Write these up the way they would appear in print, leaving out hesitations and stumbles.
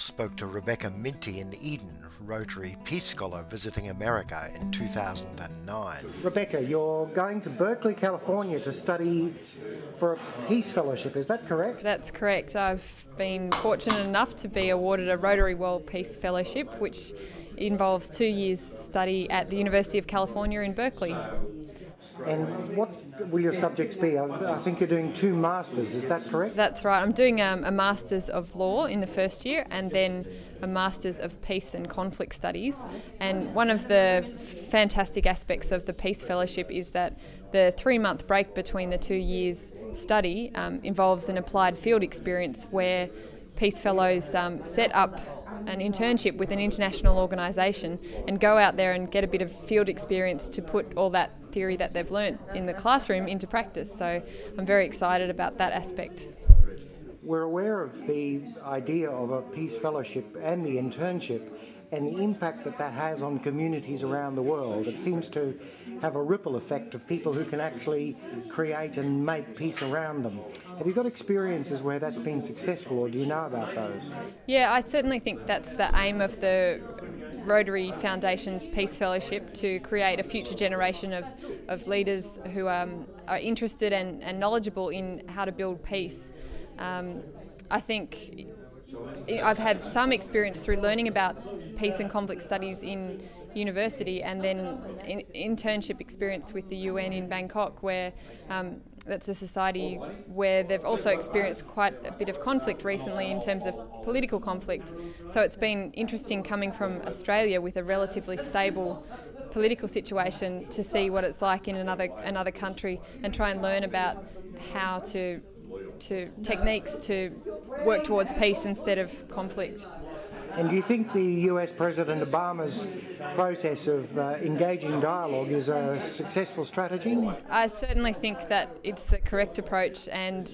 spoke to Rebecca Minty in Eden, Rotary Peace Scholar visiting America in 2009. Rebecca, you're going to Berkeley, California to study for a Peace Fellowship, is that correct? That's correct. I've been fortunate enough to be awarded a Rotary World Peace Fellowship, which involves 2 years study at the University of California in Berkeley. And what will your subjects be? I think you're doing 2 masters, is that correct? That's right. I'm doing a Masters of Law in the first year and then a Masters of Peace and Conflict Studies. And one of the fantastic aspects of the Peace Fellowship is that the 3-month break between the 2 years study involves an applied field experience where Peace Fellows set up an internship with an international organisation and go out there and get a bit of field experience to put all that theory that they've learnt in the classroom into practice. So I'm very excited about that aspect. We're aware of the idea of a Peace Fellowship and the internship and the impact that that has on communities around the world. It seems to have a ripple effect of people who can actually create and make peace around them. Have you got experiences where that's been successful, or do you know about those? Yeah, I certainly think that's the aim of the Rotary Foundation's Peace Fellowship, to create a future generation of leaders who are interested and knowledgeable in how to build peace. I think I've had some experience through learning about peace and conflict studies in university, and then internship experience with the UN in Bangkok, where that's a society where they've also experienced quite a bit of conflict recently in terms of political conflict. So it's been interesting coming from Australia with a relatively stable political situation to see what it's like in another country and try and learn about how to techniques to work towards peace instead of conflict. And do you think the US President Obama's process of engaging dialogue is a successful strategy? I certainly think that it's the correct approach, and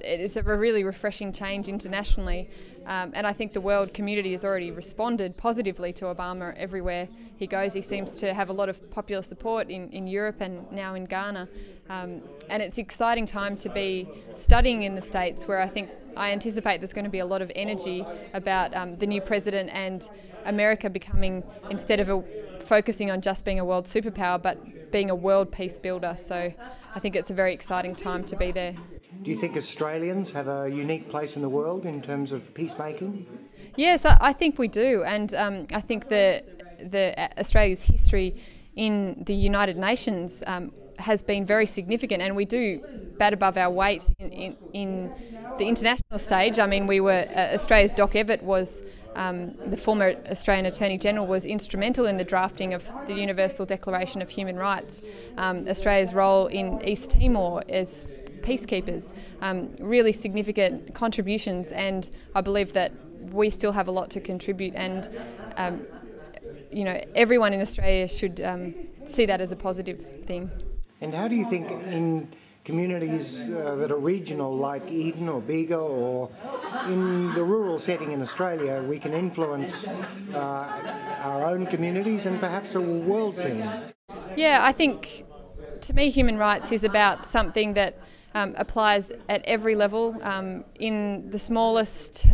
it is a really refreshing change internationally. And I think the world community has already responded positively to Obama everywhere he goes. He seems to have a lot of popular support in Europe and now in Ghana. And it's an exciting time to be studying in the States, where I anticipate there's going to be a lot of energy about the new president and America becoming, instead of focusing on just being a world superpower, but being a world peace builder. So I think it's a very exciting time to be there. Do you think Australians have a unique place in the world in terms of peacemaking? Yes, I think we do, and I think Australia's history in the United Nations has been very significant, and we do bat above our weight in the international stage. I mean, we were Australia's Doc Evatt was the former Australian Attorney General, was instrumental in the drafting of the Universal Declaration of Human Rights. Australia's role in East Timor as peacekeepers, really significant contributions, and I believe that we still have a lot to contribute, and you know, everyone in Australia should see that as a positive thing. And how do you think in communities that are regional, like Eden or Bega, or in the rural setting in Australia, we can influence our own communities and perhaps a world scene? Yeah, I think, to me, human rights is about something that applies at every level, in the smallest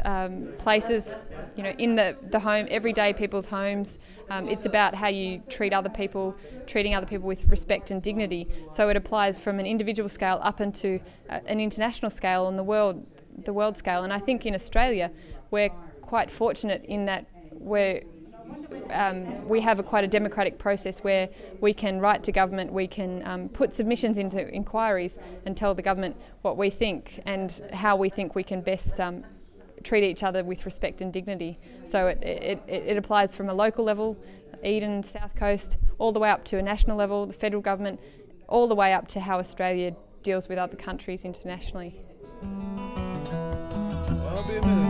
places, you know, in the home, everyday people's homes. It's about how you treat other people, treating other people with respect and dignity. So it applies from an individual scale up into an international scale and the world scale. And I think in Australia we're quite fortunate in that we have quite a democratic process where we can write to government, we can put submissions into inquiries and tell the government what we think and how we think we can best treat each other with respect and dignity. So it applies from a local level, Eden, South Coast, all the way up to a national level, the federal government, all the way up to how Australia deals with other countries internationally. I'll be a minute.